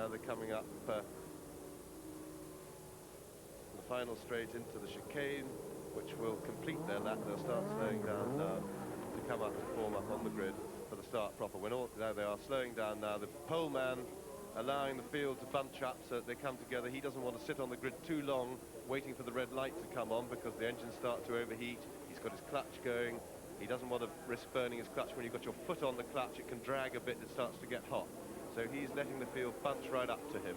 now they're coming up the final straight into the chicane, which will complete their lap. They'll start slowing down now to come up and form up on the grid for the start proper. Now they are slowing down now. The pole man allowing the field to bunch up so that they come together. He doesn't want to sit on the grid too long waiting for the red light to come on because the engines start to overheat. He's got his clutch going. He doesn't want to risk burning his clutch. When you've got your foot on the clutch, it can drag a bit, it starts to get hot. So he's letting the field bunch right up to him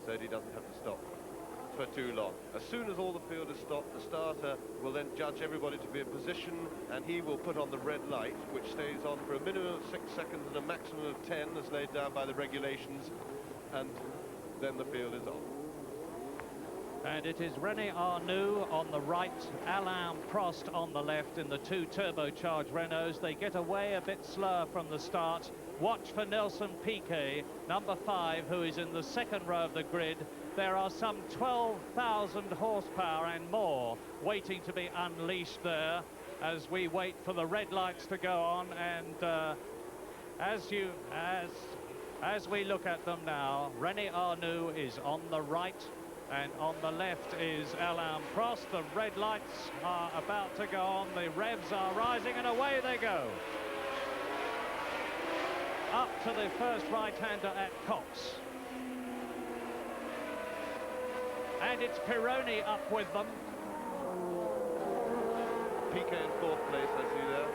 so that he doesn't have to stop for too long. As soon as all the field is stopped, the starter will then judge everybody to be in position, and he will put on the red light, which stays on for a minimum of 6 seconds and a maximum of 10 as laid down by the regulations, and then the field is on. And it is René Arnoux on the right, Alain Prost on the left in the two turbocharged Renaults. They get away a bit slower from the start. Watch for Nelson Piquet, number 5, who is in the second row of the grid. There are some 12,000 horsepower and more waiting to be unleashed there as we wait for the red lights to go on. And as we look at them now, René Arnoux is on the right, and on the left is Alain Prost. The red lights are about to go on, the revs are rising, and away they go. Up to the first right-hander at Cox. And it's Pironi up with them. Piquet in 4th place, I see there.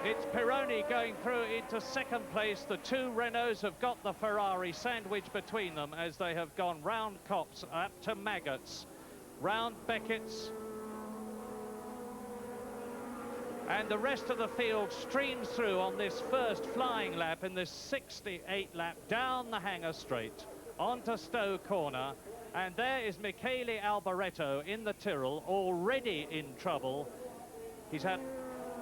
It's Pironi going through into 2nd place. The two Renaults have got the Ferrari sandwich between them as they have gone round Copse, up to Maggots, round Beckett's. And the rest of the field streams through on this first flying lap in this 68 lap down the hangar straight onto Stowe Corner. And there is Michele Alboreto in the Tyrrell, already in trouble. He's had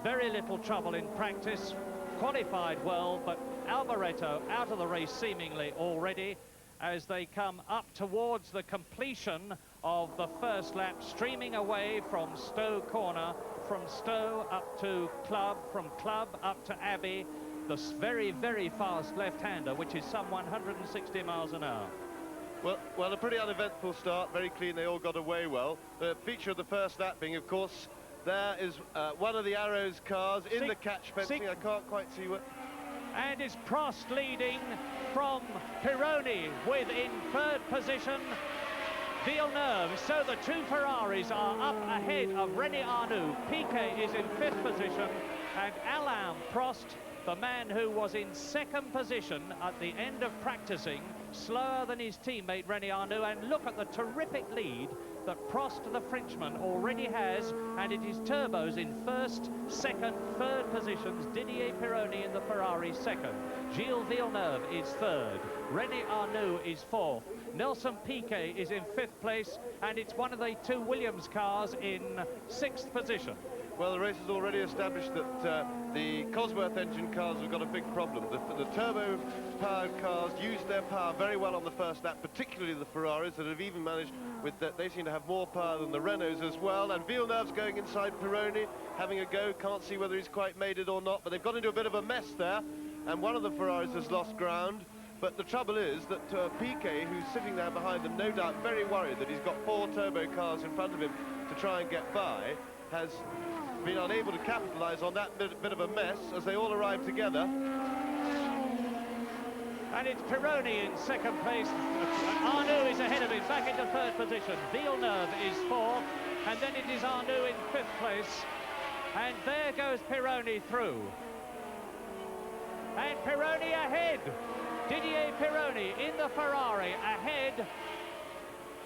very little trouble in practice, qualified well, but Alboreto out of the race seemingly already as they come up towards the completion of the first lap, streaming away from Stowe Corner, from Stowe up to Club, from Club up to Abbey, the very, very fast left-hander, which is some 160 miles an hour. Well, a pretty uneventful start, very clean, they all got away well. The feature of the first lap being, of course, there is one of the Arrows cars in the catch fencing. I can't quite see what... And it's Prost leading from Pironi with in 3rd position Villeneuve. So the two Ferraris are up ahead of René Arnoux. Piquet is in 5th position, and Alain Prost, the man who was in 2nd position at the end of practicing, slower than his teammate René Arnoux. And look at the terrific lead that Prost, the Frenchman, already has, and it is turbos in 1st, 2nd, 3rd positions. Didier Pironi in the Ferrari 2nd. Gilles Villeneuve is 3rd. René Arnoux is 4th. Nelson Piquet is in 5th place, and it's one of the two Williams cars in 6th position. Well, the race has already established that the Cosworth engine cars have got a big problem. The turbo-powered cars used their power very well on the first lap, particularly the Ferraris that have even managed with that. They seem to have more power than the Renaults as well. And Villeneuve's going inside Pironi, having a go. Can't see whether he's quite made it or not, but they've got into a bit of a mess there. And one of the Ferraris has lost ground. But the trouble is that Piquet, who's sitting there behind them, no doubt very worried that he's got 4 turbo cars in front of him to try and get by, has been unable to capitalize on that bit of a mess as they all arrive together. And it's Pironi in 2nd place. Arnoux is ahead of him, back into 3rd position. Villeneuve is 4th, and then it is Arnoux in 5th place. And there goes Pironi through. And Pironi ahead. Didier Pironi in the Ferrari ahead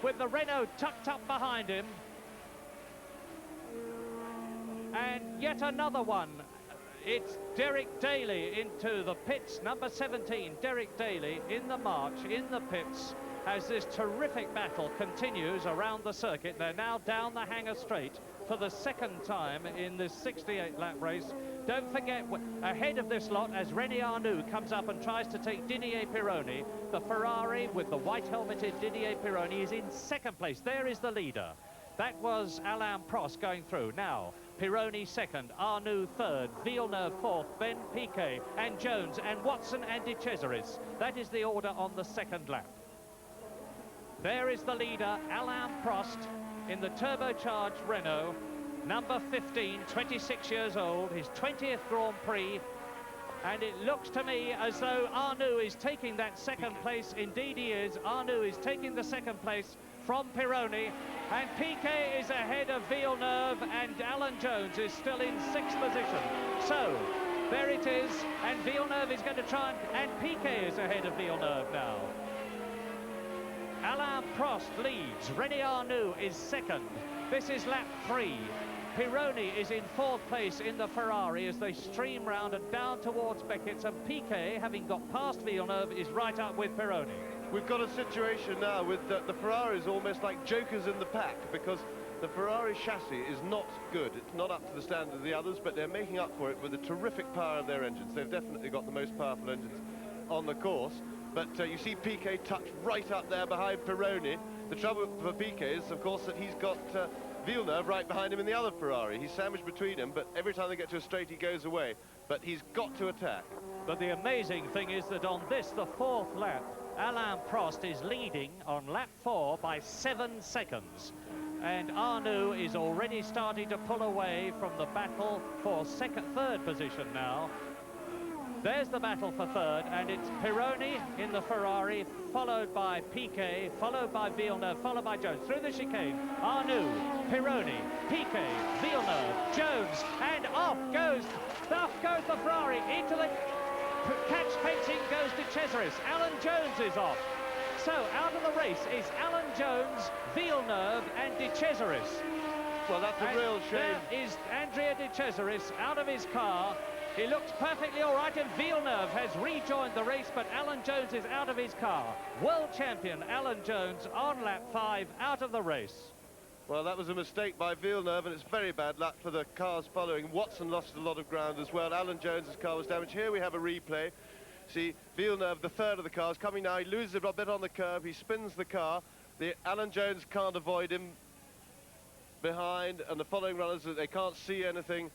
with the Renault tucked up behind him. And yet another one. It's Derek Daly into the pits, number 17, Derek Daly in the march, in the pits, as this terrific battle continues around the circuit. They're now down the hangar straight for the 2nd time in this 68-lap race. Don't forget, ahead of this lot, as René Arnoux comes up and tries to take Didier Pironi, the Ferrari with the white-helmeted Didier Pironi is in 2nd place. There is the leader. That was Alain Prost going through. Now, Pironi second, Arnoux third, Villeneuve fourth, then Piquet and Jones and Watson and deCesaris. That is the order on the second lap. There is the leader, Alain Prost, in the turbocharged Renault, number 15, 26 years old, his 20th Grand Prix. And it looks to me as though Arnoux is taking that second place. Indeed he is. Arnoux is taking the second place from Pironi. And Piquet is ahead of Villeneuve, and Alan Jones is still in sixth position. So, there it is. And Villeneuve is going to try and Piquet is ahead of Villeneuve now. Alain Prost leads. René Arnoux is second. This is lap 3. Pironi is in fourth place in the Ferrari as they stream round and down towards Beckett's, and Piquet, having got past Villeneuve, is right up with Pironi. We've got a situation now with the Ferraris almost like jokers in the pack, because the Ferrari chassis is not good. It's not up to the standard of the others, but they're making up for it with the terrific power of their engines. They've definitely got the most powerful engines on the course. But you see Piquet tucked right up there behind Pironi. The trouble for Piquet is, of course, that he's got Villeneuve right behind him in the other Ferrari. He's sandwiched between them, but every time they get to a straight, he goes away. But he's got to attack. But the amazing thing is that on this, the fourth lap, Alain Prost is leading on lap 4 by 7 seconds. And Arnoux is already starting to pull away from the battle for third position now. There's the battle for third, and it's Pironi in the Ferrari, followed by Piquet, followed by Villeneuve, followed by Jones. Through the chicane, Arnoux, Pironi, Piquet, Villeneuve, Jones, and off goes the Ferrari. Into the catch fencing goes deCesaris. Alan Jones is off. So out of the race is Alan Jones, Villeneuve, and deCesaris. Well, that's a real shame. There is Andrea deCesaris out of his car. He looks perfectly all right, and Villeneuve has rejoined the race, but Alan Jones is out of his car. World champion Alan Jones on lap 5, out of the race. Well, that was a mistake by Villeneuve, and it's very bad luck for the cars following. Watson lost a lot of ground as well. Alan Jones's car was damaged. Here we have a replay. See, Villeneuve, the third of the cars, coming now. He loses a bit on the curve. He spins the car. Alan Jones can't avoid him behind, and the following runners, they can't see anything.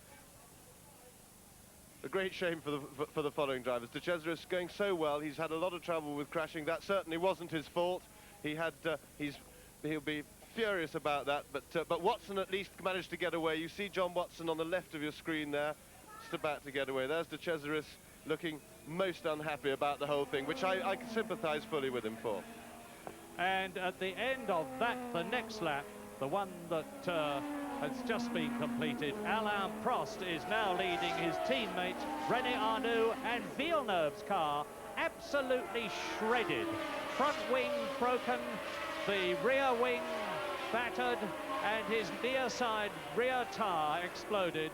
A great shame for the following drivers. deCesaris going so well. He's had a lot of trouble with crashing. That certainly wasn't his fault. He'll be furious about that. But Watson at least managed to get away. You see John Watson on the left of your screen there, just about to get away. There's deCesaris looking most unhappy about the whole thing, which I can sympathise fully with him for. And at the end of that, the next lap, the one that has just been completed, Alain Prost is now leading his teammate René Arnoux, and Villeneuve's car absolutely shredded. Front wing broken, the rear wing battered, and his near side rear tyre exploded.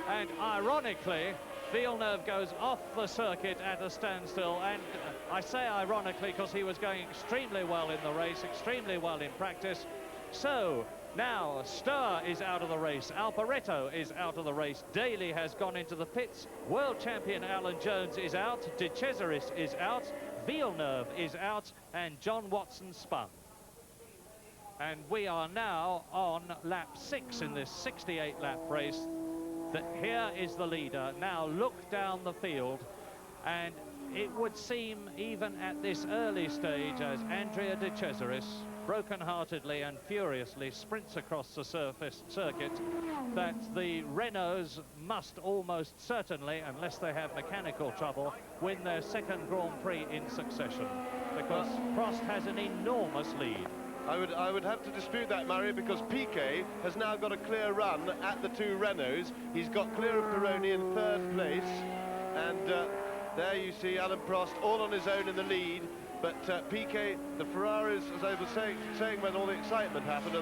And ironically, Villeneuve goes off the circuit at a standstill, and I say ironically because he was going extremely well in the race, extremely well in practice. So now Sturr is out of the race, Alboreto is out of the race, Daly has gone into the pits, world champion Alan Jones is out, deCesaris is out, Villeneuve is out, and John Watson spun. And we are now on lap 6 in this 68 lap race. Here is the leader. Now look down the field, and it would seem even at this early stage as Andrea deCesaris broken-heartedly and furiously sprints across the circuit, that the Renaults must almost certainly, unless they have mechanical trouble, win their second Grand Prix in succession, because Prost has an enormous lead. I would have to dispute that, Murray, because Piquet has now got a clear run at the two Renaults. He's got clear of Pironi in third place, and there you see Alain Prost all on his own in the lead. But Piquet, the Ferraris, as I was saying when all the excitement happened,